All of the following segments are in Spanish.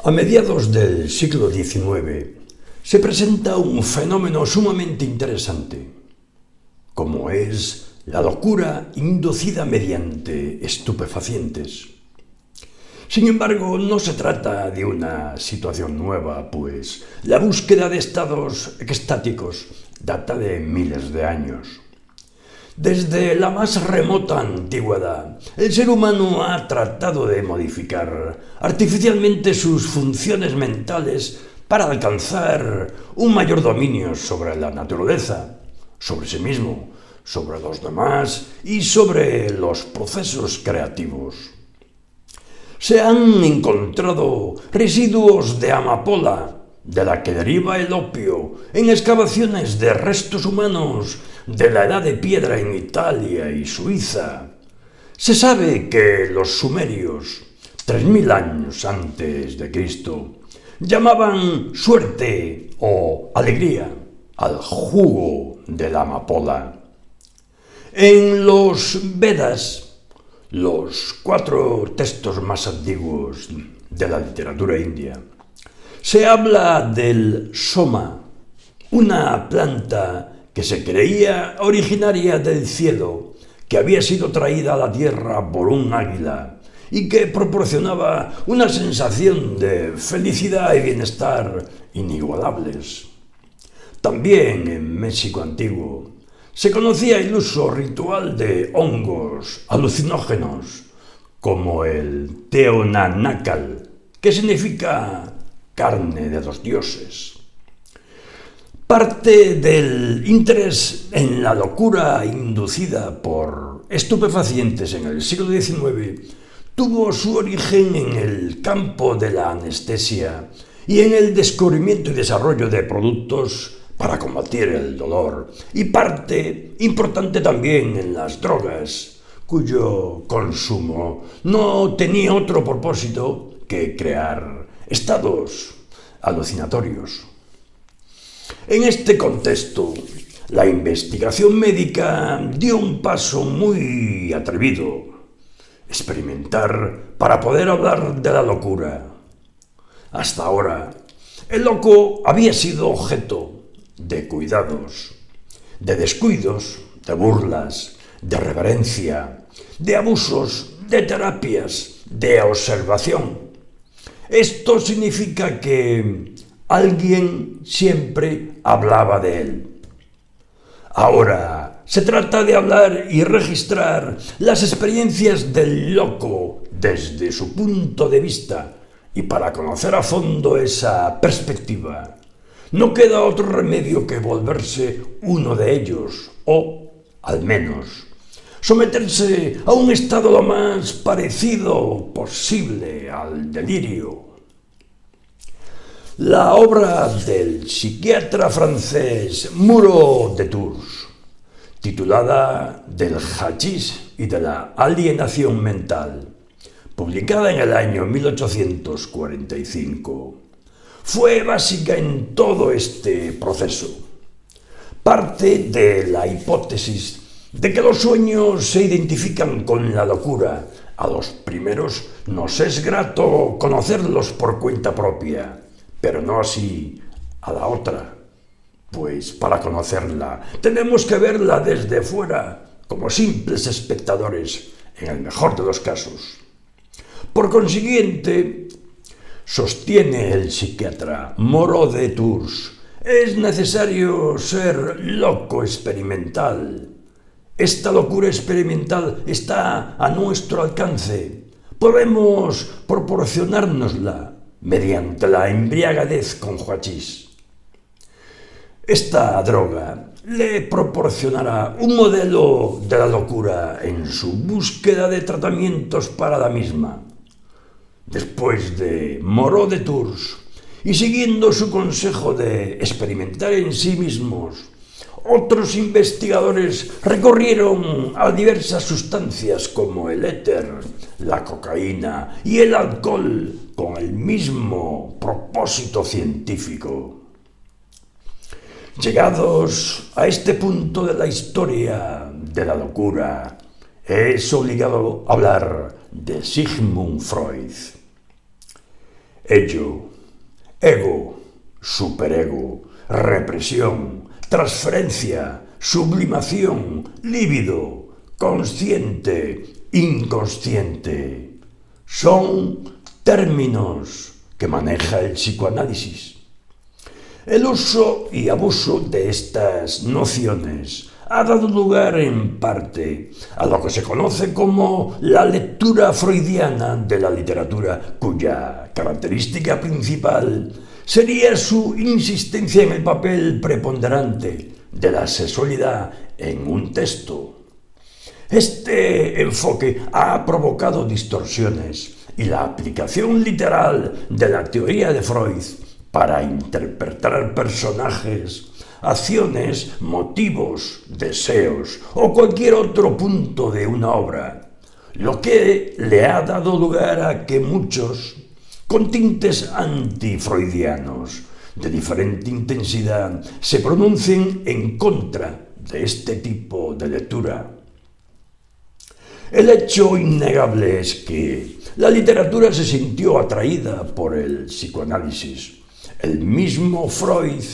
A mediados del siglo XIX se presenta un fenómeno sumamente interesante, como es la locura inducida mediante estupefacientes. Sin embargo, no se trata de una situación nueva, pues la búsqueda de estados extáticos data de miles de años. Desde la más remota antigüedad, el ser humano ha tratado de modificar artificialmente sus funciones mentales para alcanzar un mayor dominio sobre la naturaleza, sobre sí mismo, sobre los demás y sobre los procesos creativos. Se han encontrado residuos de amapola, de la que deriva el opio, en excavaciones de restos humanos de la Edad de Piedra en Italia y Suiza. Se sabe que los sumerios, 3000 años antes de Cristo, llamaban suerte o alegría al jugo de la amapola. En los Vedas, los 4 textos más antiguos de la literatura india, se habla del soma, una planta que se creía originaria del cielo, que había sido traída a la tierra por un águila y que proporcionaba una sensación de felicidad y bienestar inigualables. También en México antiguo se conocía el uso ritual de hongos alucinógenos, como el teonanacal, que significa carne de los dioses. Parte del interés en la locura inducida por estupefacientes en el siglo XIX tuvo su origen en el campo de la anestesia y en el descubrimiento y desarrollo de productos para combatir el dolor, y parte importante también en las drogas, cuyo consumo no tenía otro propósito que crear estados alucinatorios. En este contexto, la investigación médica dio un paso muy atrevido: experimentar para poder hablar de la locura. Hasta ahora, el loco había sido objeto de cuidados, de descuidos, de burlas, de reverencia, de abusos, de terapias, de observación. Esto significa que alguien siempre hablaba de él. Ahora se trata de hablar y registrar las experiencias del loco desde su punto de vista, y para conocer a fondo esa perspectiva, no queda otro remedio que volverse uno de ellos, o, al menos, someterse a un estado lo más parecido posible al delirio. La obra del psiquiatra francés Moreau de Tours, titulada Del hachís y de la alienación mental, publicada en el año 1845, fue básica en todo este proceso. Parte de la hipótesis de que los sueños se identifican con la locura. A los primeros nos es grato conocerlos por cuenta propia, pero no así a la otra, pues para conocerla tenemos que verla desde fuera, como simples espectadores, en el mejor de los casos. Por consiguiente, sostiene el psiquiatra Moreau de Tours, es necesario ser loco experimental. Esta locura experimental está a nuestro alcance. Podemos proporcionárnosla mediante la embriaguez con hachís. Esta droga le proporcionará un modelo de la locura en su búsqueda de tratamientos para la misma. Después de Moreau de Tours, y siguiendo su consejo de experimentar en sí mismos, otros investigadores recurrieron a diversas sustancias como el éter, la cocaína y el alcohol con el mismo propósito científico. Llegados a este punto de la historia de la locura, es obligado hablar de Sigmund Freud. ello, ego, superego, represión, transferencia, sublimación, líbido, consciente, inconsciente. Son términos que maneja el psicoanálisis. El uso y abuso de estas nociones ha dado lugar en parte a lo que se conoce como la lectura freudiana de la literatura, cuya característica principal sería su insistencia en el papel preponderante de la sexualidad en un texto. Este enfoque ha provocado distorsiones y la aplicación literal de la teoría de Freud para interpretar personajes, acciones, motivos, deseos o cualquier otro punto de una obra, lo que le ha dado lugar a que muchos, con tintes antifreudianos de diferente intensidad, se pronuncien en contra de este tipo de lectura. El hecho innegable es que la literatura se sintió atraída por el psicoanálisis. El mismo Freud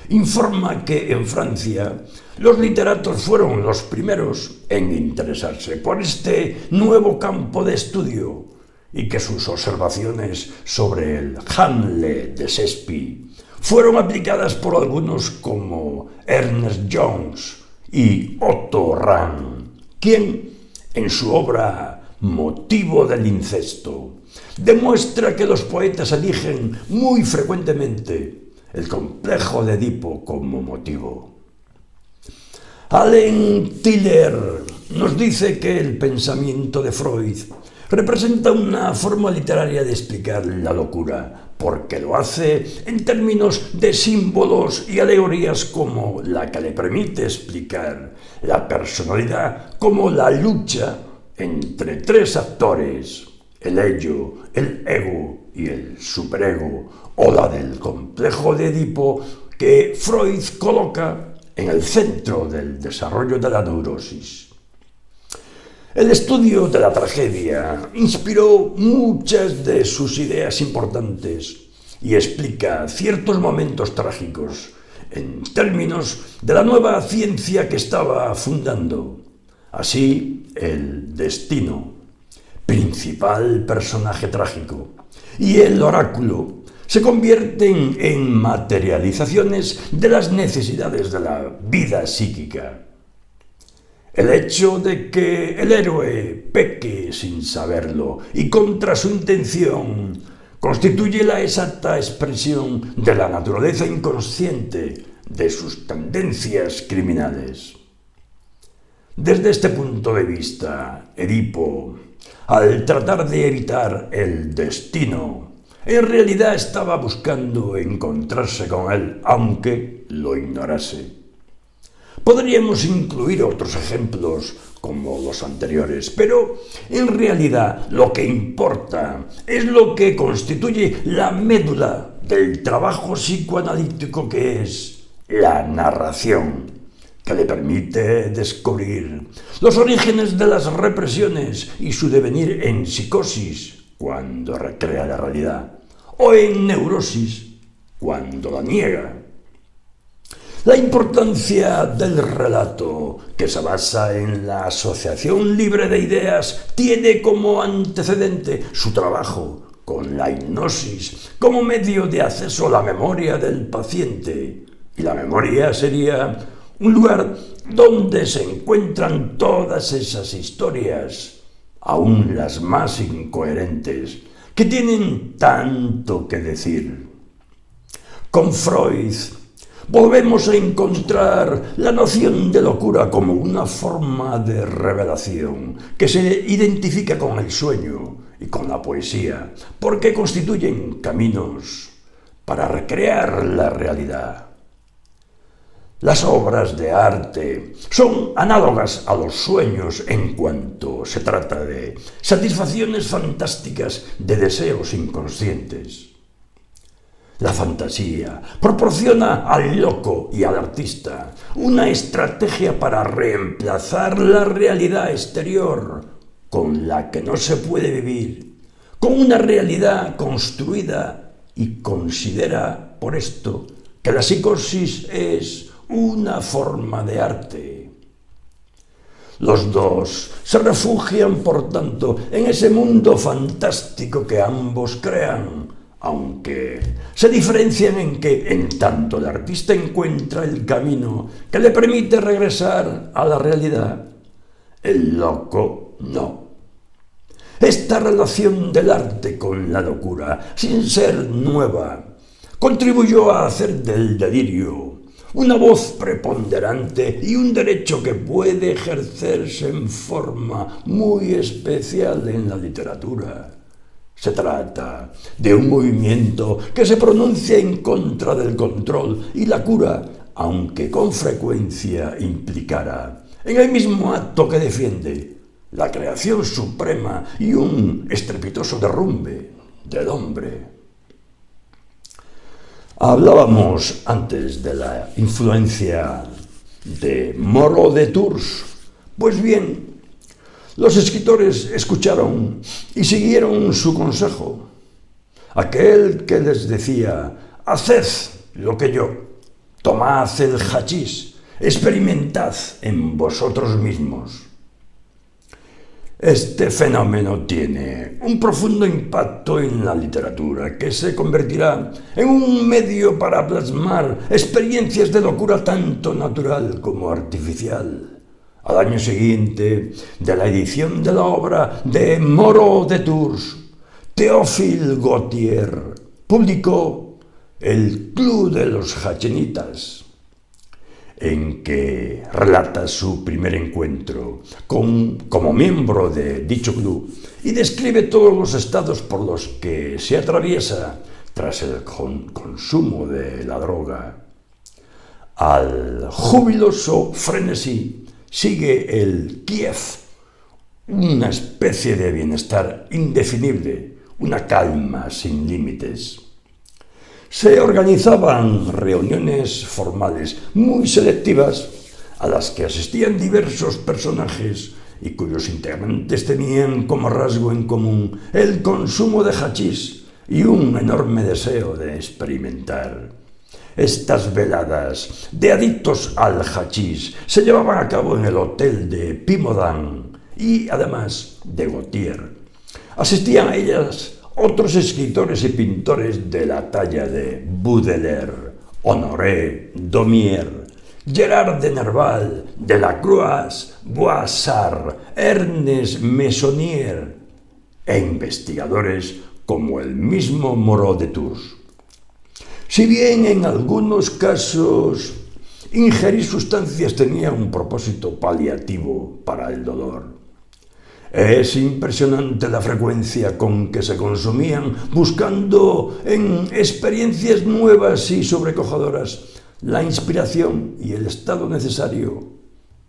informa que en Francia los literatos fueron los primeros en interesarse por este nuevo campo de estudio y que sus observaciones sobre el Hamlet de Shakespeare fueron aplicadas por algunos como Ernest Jones y Otto Rahn, quien, en su obra Motivo del incesto, demuestra que los poetas eligen muy frecuentemente el complejo de Edipo como motivo. Allen Tiller nos dice que el pensamiento de Freud representa una forma literaria de explicar la locura, porque lo hace en términos de símbolos y alegorías como la que le permite explicar la personalidad como la lucha entre tres actores, el ello, el ego y el superego, o la del complejo de Edipo que Freud coloca en el centro del desarrollo de la neurosis. El estudio de la tragedia inspiró muchas de sus ideas importantes y explica ciertos momentos trágicos en términos de la nueva ciencia que estaba fundando. Así, el destino, principal personaje trágico, y el oráculo se convierten en materializaciones de las necesidades de la vida psíquica. El hecho de que el héroe peque sin saberlo y contra su intención constituye la exacta expresión de la naturaleza inconsciente de sus tendencias criminales. Desde este punto de vista, Edipo, al tratar de evitar el destino, en realidad estaba buscando encontrarse con él, aunque lo ignorase. Podríamos incluir otros ejemplos como los anteriores, pero en realidad lo que importa es lo que constituye la médula del trabajo psicoanalítico, que es la narración, que le permite descubrir los orígenes de las represiones y su devenir en psicosis, cuando recrea la realidad, o en neurosis, cuando la niega. La importancia del relato, que se basa en la asociación libre de ideas, tiene como antecedente su trabajo con la hipnosis como medio de acceso a la memoria del paciente. Y la memoria sería un lugar donde se encuentran todas esas historias, aún las más incoherentes, que tienen tanto que decir. Con Freud volvemos a encontrar la noción de locura como una forma de revelación que se identifica con el sueño y con la poesía, porque constituyen caminos para recrear la realidad. Las obras de arte son análogas a los sueños en cuanto se trata de satisfacciones fantásticas de deseos inconscientes. La fantasía proporciona al loco y al artista una estrategia para reemplazar la realidad exterior con la que no se puede vivir, con una realidad construida y considera por esto que la psicosis es una forma de arte. Los dos se refugian, por tanto, en ese mundo fantástico que ambos crean, aunque se diferencian en que, en tanto el artista encuentra el camino que le permite regresar a la realidad, el loco no. Esta relación del arte con la locura, sin ser nueva, contribuyó a hacer del delirio una voz preponderante y un derecho que puede ejercerse en forma muy especial en la literatura. Se trata de un movimiento que se pronuncia en contra del control y la cura, aunque con frecuencia implicara, en el mismo acto que defiende, la creación suprema y un estrepitoso derrumbe del hombre. Hablábamos antes de la influencia de Moreau de Tours. Pues bien, los escritores escucharon y siguieron su consejo. Aquel que les decía: haced lo que yo, tomad el hachís, experimentad en vosotros mismos. Este fenómeno tiene un profundo impacto en la literatura, que se convertirá en un medio para plasmar experiencias de locura tanto natural como artificial. Al año siguiente de la edición de la obra de Moreau de Tours, Théophile Gautier publicó El Club de los Jachenitas, en que relata su primer encuentro como miembro de dicho club y describe todos los estados por los que se atraviesa tras el consumo de la droga. Al jubiloso frenesí sigue el Kiev, una especie de bienestar indefinible, una calma sin límites. Se organizaban reuniones formales muy selectivas a las que asistían diversos personajes y cuyos integrantes tenían como rasgo en común el consumo de hachís y un enorme deseo de experimentar. Estas veladas de adictos al hachís se llevaban a cabo en el hotel de Pimodan y, además de Gautier, asistían a ellas otros escritores y pintores de la talla de Baudelaire, Honoré, Daumier, Gerard de Nerval, Delacroix, Boissard, Ernest Meissonier e investigadores como el mismo Moreau de Tours. Si bien en algunos casos ingerir sustancias tenía un propósito paliativo para el dolor, es impresionante la frecuencia con que se consumían, buscando en experiencias nuevas y sobrecogedoras la inspiración y el estado necesario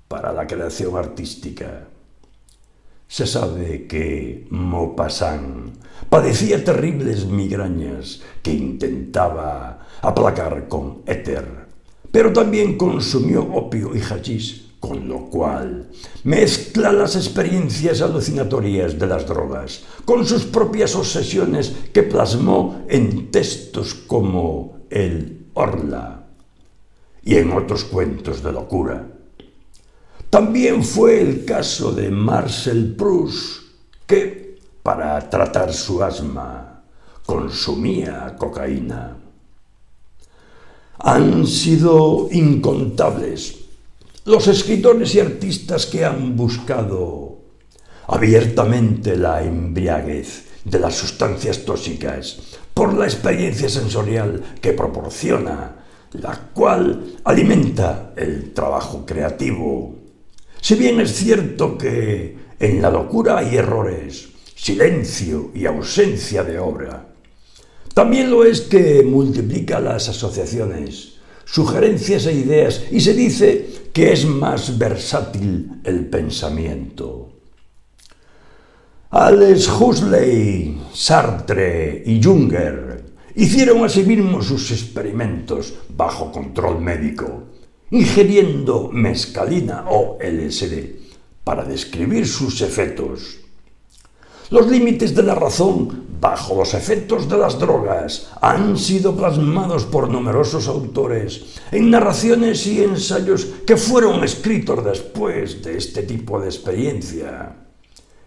para la creación artística. Se sabe que Maupassant padecía terribles migrañas que intentaba aplacar con éter, pero también consumió opio y hachís, con lo cual mezcla las experiencias alucinatorias de las drogas con sus propias obsesiones que plasmó en textos como el Orla y en otros cuentos de locura. También fue el caso de Marcel Proust, que, para tratar su asma, consumía cocaína. Han sido incontables los escritores y artistas que han buscado abiertamente la embriaguez de las sustancias tóxicas por la experiencia sensorial que proporciona, la cual alimenta el trabajo creativo. Si bien es cierto que en la locura hay errores, silencio y ausencia de obra, también lo es que multiplica las asociaciones, sugerencias e ideas, y se dice que es más versátil el pensamiento. Aldous Huxley, Sartre y Junger hicieron asimismo sus experimentos bajo control médico, ingiriendo mescalina o LSD para describir sus efectos. Los límites de la razón bajo los efectos de las drogas han sido plasmados por numerosos autores en narraciones y ensayos que fueron escritos después de este tipo de experiencia.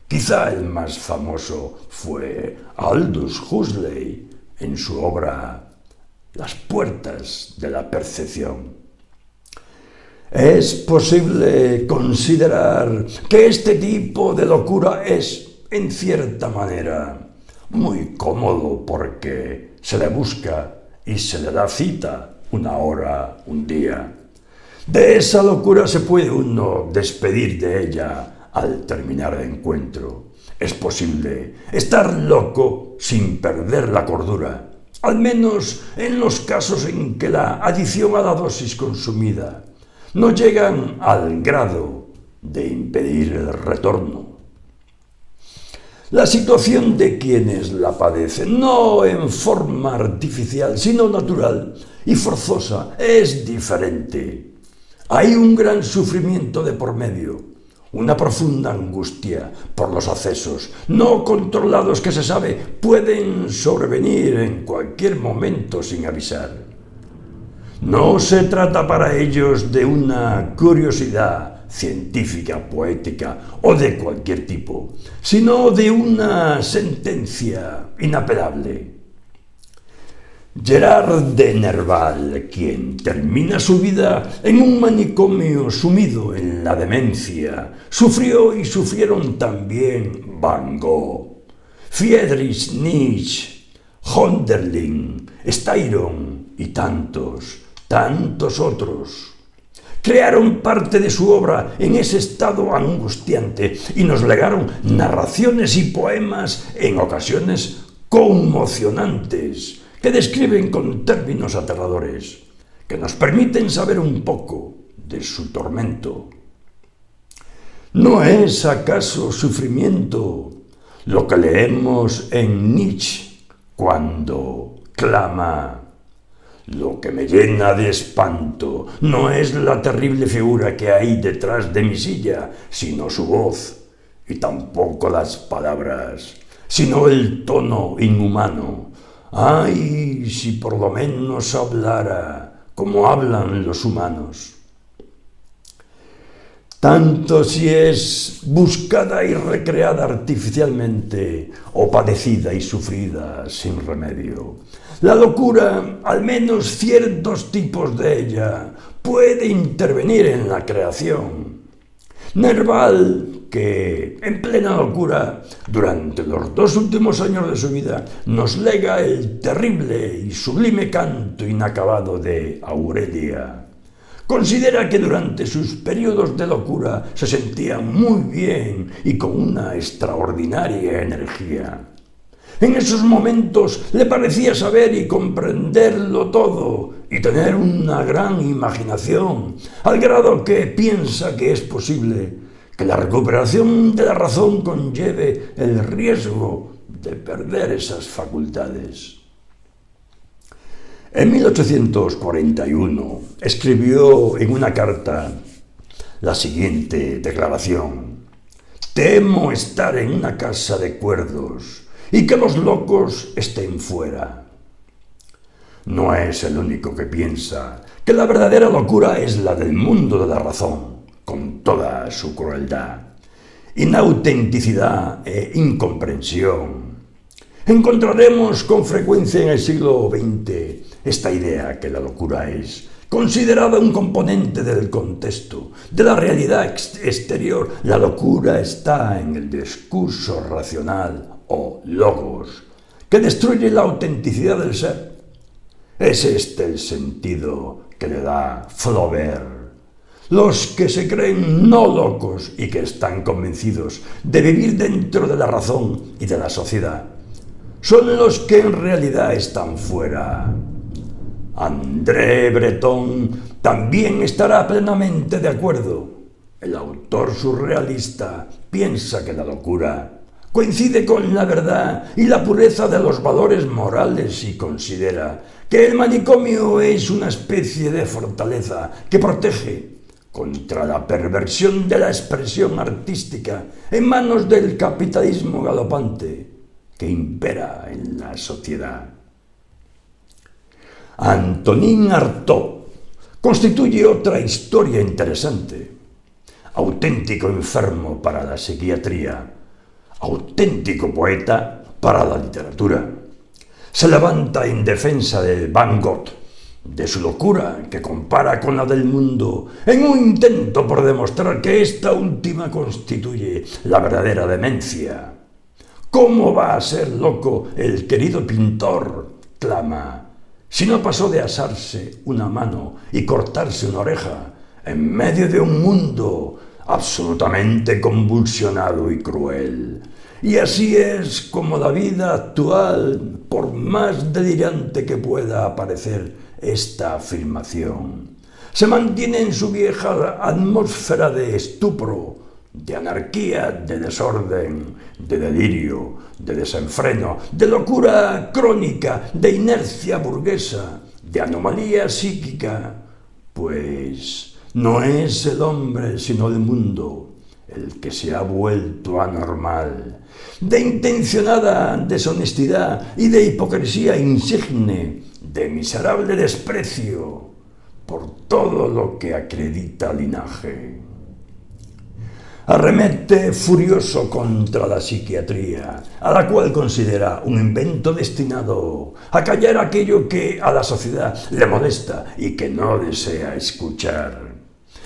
Quizá el más famoso fue Aldous Huxley en su obra Las puertas de la percepción. Es posible considerar que este tipo de locura es, en cierta manera, muy cómodo porque se le busca y se le da cita, una hora, un día. De esa locura se puede uno despedir de ella al terminar el encuentro. Es posible estar loco sin perder la cordura, al menos en los casos en que la adición a la dosis consumida no llegan al grado de impedir el retorno. La situación de quienes la padecen, no en forma artificial, sino natural y forzosa, es diferente. Hay un gran sufrimiento de por medio, una profunda angustia por los accesos no controlados que se sabe pueden sobrevenir en cualquier momento sin avisar. No se trata para ellos de una curiosidad científica, poética o de cualquier tipo, sino de una sentencia inapelable. Gerard de Nerval, quien termina su vida en un manicomio sumido en la demencia, sufrió y sufrieron también Van Gogh, Friedrich Nietzsche, Hölderlin, Styron y tantos otros. Crearon parte de su obra en ese estado angustiante y nos legaron narraciones y poemas en ocasiones conmocionantes que describen con términos aterradores, que nos permiten saber un poco de su tormento. ¿No es acaso sufrimiento lo que leemos en Nietzsche cuando clama: lo que me llena de espanto no es la terrible figura que hay detrás de mi silla, sino su voz, y tampoco las palabras, sino el tono inhumano? ¡Ay, si por lo menos hablara como hablan los humanos! Tanto si es buscada y recreada artificialmente o padecida y sufrida sin remedio. La locura, al menos ciertos tipos de ella, puede intervenir en la creación. Nerval, que en plena locura, durante los 2 últimos años de su vida, nos lega el terrible y sublime canto inacabado de Aurelia. Considera que durante sus periodos de locura se sentía muy bien y con una extraordinaria energía. En esos momentos le parecía saber y comprenderlo todo y tener una gran imaginación, al grado que piensa que es posible que la recuperación de la razón conlleve el riesgo de perder esas facultades. En 1841 escribió en una carta la siguiente declaración: «Temo estar en una casa de cuerdos y que los locos estén fuera». No es el único que piensa que la verdadera locura es la del mundo de la razón, con toda su crueldad, inautenticidad e incomprensión. Encontraremos con frecuencia en el siglo XX esta idea que la locura es considerada un componente del contexto, de la realidad exterior. La locura está en el discurso racional o logos, que destruye la autenticidad del ser. Es este el sentido que le da Flaubert. Los que se creen no locos y que están convencidos de vivir dentro de la razón y de la sociedad son los que en realidad están fuera. André Breton también estará plenamente de acuerdo. El autor surrealista piensa que la locura coincide con la verdad y la pureza de los valores morales y considera que el manicomio es una especie de fortaleza que protege contra la perversión de la expresión artística en manos del capitalismo galopante que impera en la sociedad. Antonin Artaud constituye otra historia interesante. Auténtico enfermo para la psiquiatría, auténtico poeta para la literatura. Se levanta en defensa de Van Gogh, de su locura que compara con la del mundo, en un intento por demostrar que esta última constituye la verdadera demencia. ¿Cómo va a ser loco el querido pintor?, clama, si no pasó de asarse una mano y cortarse una oreja en medio de un mundo absolutamente convulsionado y cruel. Y así es como la vida actual, por más delirante que pueda parecer esta afirmación, se mantiene en su vieja atmósfera de estupro, de anarquía, de desorden, de delirio, de desenfreno, de locura crónica, de inercia burguesa, de anomalía psíquica, pues no es el hombre sino el mundo el que se ha vuelto anormal, de intencionada deshonestidad y de hipocresía insigne, de miserable desprecio por todo lo que acredita linaje. Arremete furioso contra la psiquiatría, a la cual considera un invento destinado a callar aquello que a la sociedad le molesta y que no desea escuchar.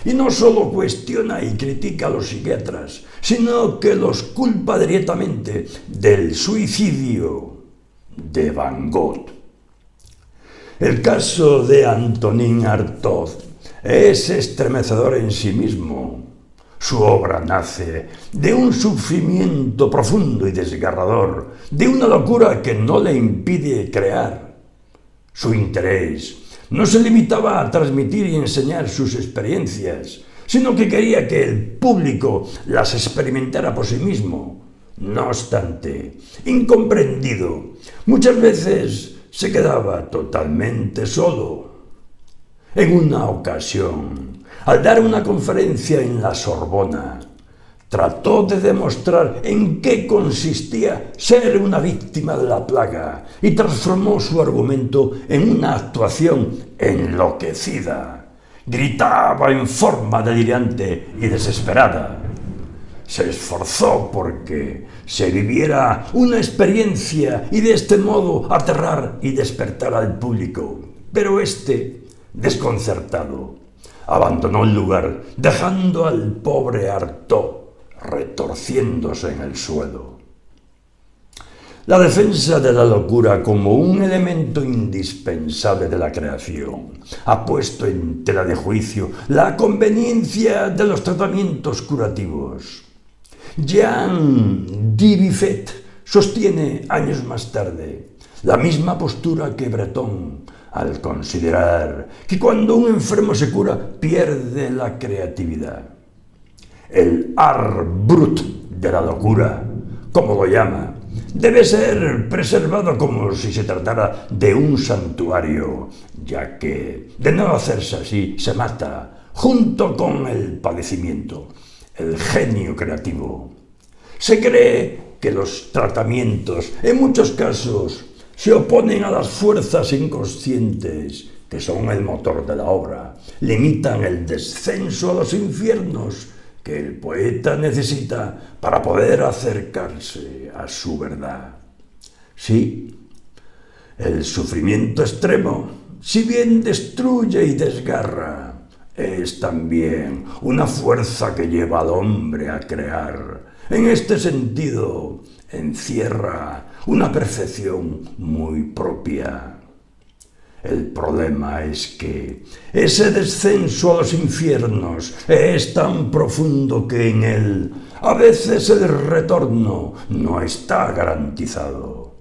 Y no solo cuestiona y critica a los psiquiatras, sino que los culpa directamente del suicidio de Van Gogh. El caso de Antonin Artaud es estremecedor en sí mismo. Su obra nace de un sufrimiento profundo y desgarrador, de una locura que no le impide crear. Su interés no se limitaba a transmitir y enseñar sus experiencias, sino que quería que el público las experimentara por sí mismo. No obstante, incomprendido, muchas veces se quedaba totalmente solo. En una ocasión, al dar una conferencia en la Sorbona, trató de demostrar en qué consistía ser una víctima de la plaga y transformó su argumento en una actuación enloquecida. Gritaba en forma delirante y desesperada. Se esforzó porque se viviera una experiencia y de este modo aterrar y despertar al público. Pero este, desconcertado, abandonó el lugar, dejando al pobre Artaud retorciéndose en el suelo. La defensa de la locura como un elemento indispensable de la creación ha puesto en tela de juicio la conveniencia de los tratamientos curativos. Jean Dubuffet sostiene años más tarde la misma postura que Breton al considerar que cuando un enfermo se cura pierde la creatividad. El art brut de la locura, como lo llama, debe ser preservado como si se tratara de un santuario, ya que, de no hacerse así, se mata, junto con el padecimiento, el genio creativo. Se cree que los tratamientos, en muchos casos, se oponen a las fuerzas inconscientes, que son el motor de la obra, limitan el descenso a los infiernos que el poeta necesita para poder acercarse a su verdad. Sí, el sufrimiento extremo, si bien destruye y desgarra, es también una fuerza que lleva al hombre a crear. En este sentido, encierra una perfección muy propia. El problema es que ese descenso a los infiernos es tan profundo que en él a veces el retorno no está garantizado.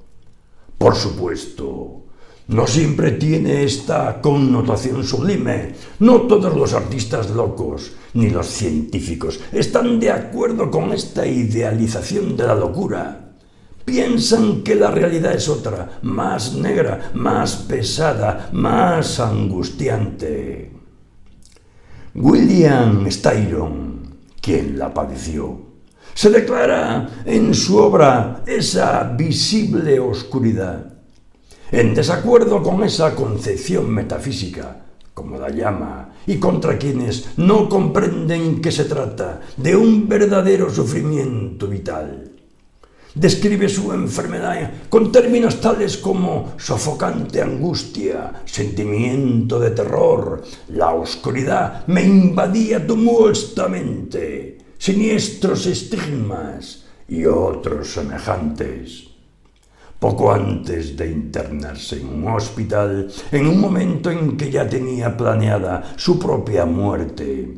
Por supuesto, no siempre tiene esta connotación sublime. No todos los artistas locos ni los científicos están de acuerdo con esta idealización de la locura. Piensan que la realidad es otra, más negra, más pesada, más angustiante. William Styron, quien la padeció, se declara en su obra esa visible oscuridad, en desacuerdo con esa concepción metafísica, como la llama, y contra quienes no comprenden que se trata de un verdadero sufrimiento vital. Describe su enfermedad con términos tales como sofocante angustia, sentimiento de terror, la oscuridad me invadía tumultuosamente, siniestros estigmas y otros semejantes. Poco antes de internarse en un hospital, en un momento en que ya tenía planeada su propia muerte,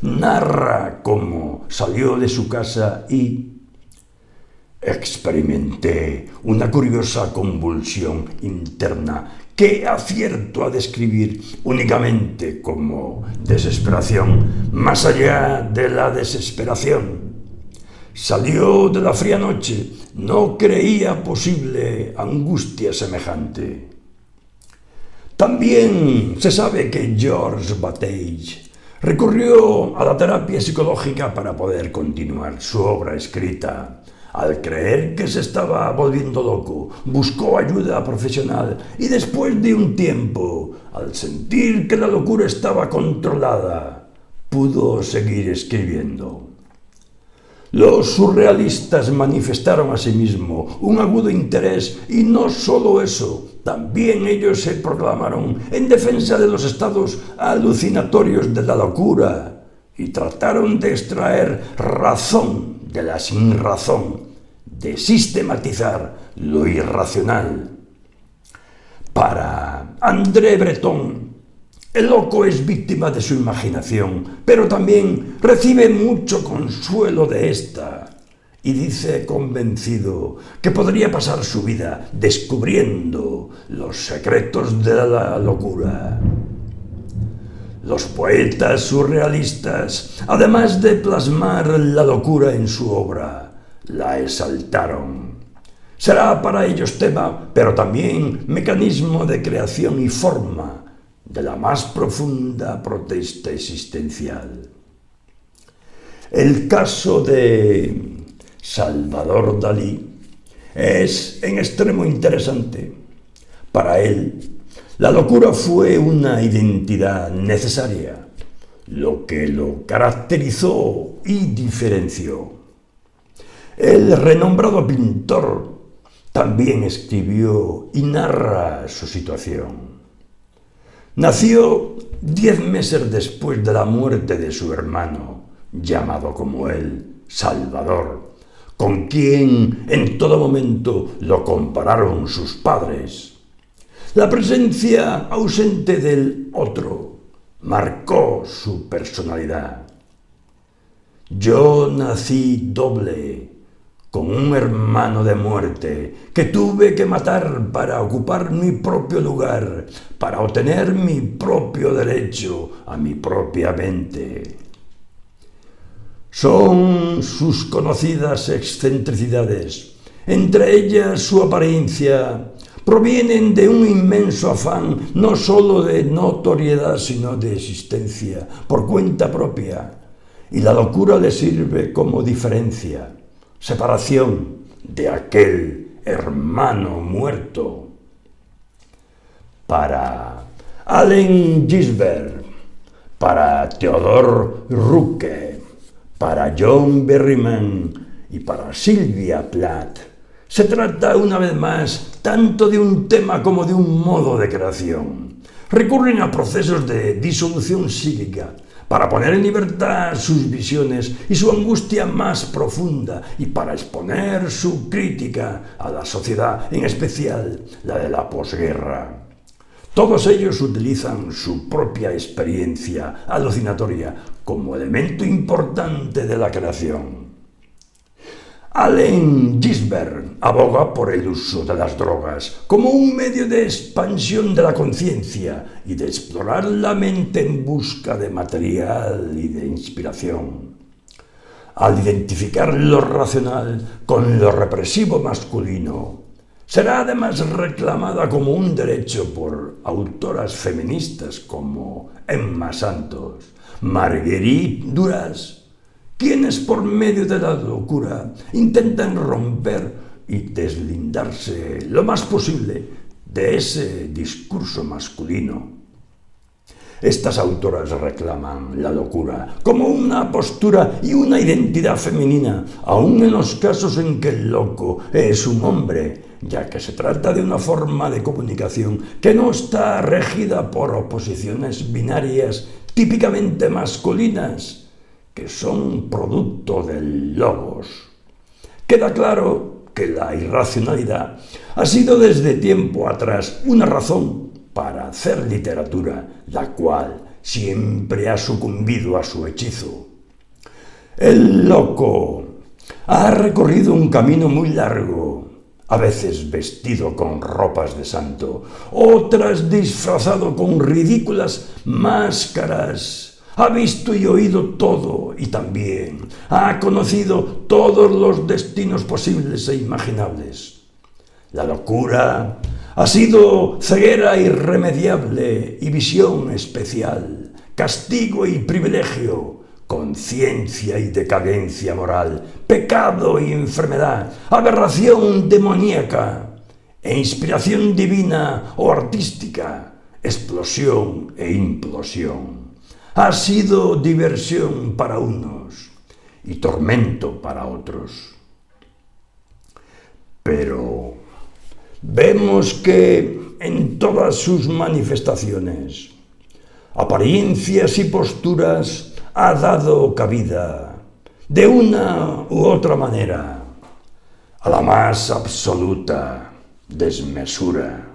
narra cómo salió de su casa y experimenté una curiosa convulsión interna que acierto a describir únicamente como desesperación, más allá de la desesperación. Salió de la fría noche, no creía posible angustia semejante. También se sabe que Georges Bataille recurrió a la terapia psicológica para poder continuar su obra escrita. Al creer que se estaba volviendo loco, buscó ayuda profesional y después de un tiempo, al sentir que la locura estaba controlada, pudo seguir escribiendo. Los surrealistas manifestaron asimismo un agudo interés y no solo eso, también ellos se proclamaron en defensa de los estados alucinatorios de la locura y trataron de extraer razón de la sinrazón, de sistematizar lo irracional. Para André Breton, el loco es víctima de su imaginación, pero también recibe mucho consuelo de esta, y dice convencido que podría pasar su vida descubriendo los secretos de la locura. Los poetas surrealistas, además de plasmar la locura en su obra, la exaltaron. Será para ellos tema, pero también mecanismo de creación y forma de la más profunda protesta existencial. El caso de Salvador Dalí es en extremo interesante. Para él, la locura fue una identidad necesaria, lo que lo caracterizó y diferenció. El renombrado pintor también escribió y narra su situación. Nació 10 meses después de la muerte de su hermano, llamado como él Salvador, con quien en todo momento lo compararon sus padres. La presencia ausente del otro marcó su personalidad. Yo nací doble, con un hermano de muerte que tuve que matar para ocupar mi propio lugar, para obtener mi propio derecho a mi propia mente. Son sus conocidas excentricidades, entre ellas su apariencia, provienen de un inmenso afán no solo de notoriedad sino de existencia por cuenta propia, y la locura le sirve como diferencia, separación de aquel hermano muerto. Para Allen Ginsberg, para Theodore Roeke, para John Berryman y para Sylvia Plath, se trata una vez más tanto de un tema como de un modo de creación. Recurren a procesos de disolución psíquica para poner en libertad sus visiones y su angustia más profunda y para exponer su crítica a la sociedad, en especial la de la posguerra. Todos ellos utilizan su propia experiencia alucinatoria como elemento importante de la creación. Allen Ginsberg aboga por el uso de las drogas como un medio de expansión de la conciencia y de explorar la mente en busca de material y de inspiración. Al identificar lo racional con lo represivo masculino, Será además reclamada como un derecho por autoras feministas como Emma Santos, Marguerite Duras, quienes por medio de la locura intentan romper y deslindarse lo más posible de ese discurso masculino. Estas autoras reclaman la locura como una postura y una identidad femenina, aun en los casos en que el loco es un hombre, ya que se trata de una forma de comunicación que no está regida por oposiciones binarias típicamente masculinas, que son producto del logos. Queda claro que la irracionalidad ha sido desde tiempo atrás una razón para hacer literatura, la cual siempre ha sucumbido a su hechizo. El loco ha recorrido un camino muy largo, a veces vestido con ropas de santo, otras disfrazado con ridículas máscaras. Ha visto y oído todo y también ha conocido todos los destinos posibles e imaginables. La locura ha sido ceguera irremediable y visión especial, castigo y privilegio, conciencia y decadencia moral, pecado y enfermedad, aberración demoníaca e inspiración divina o artística, explosión e implosión. Ha sido diversión para unos y tormento para otros. Pero vemos que en todas sus manifestaciones, apariencias y posturas ha dado cabida, de una u otra manera, a la más absoluta desmesura.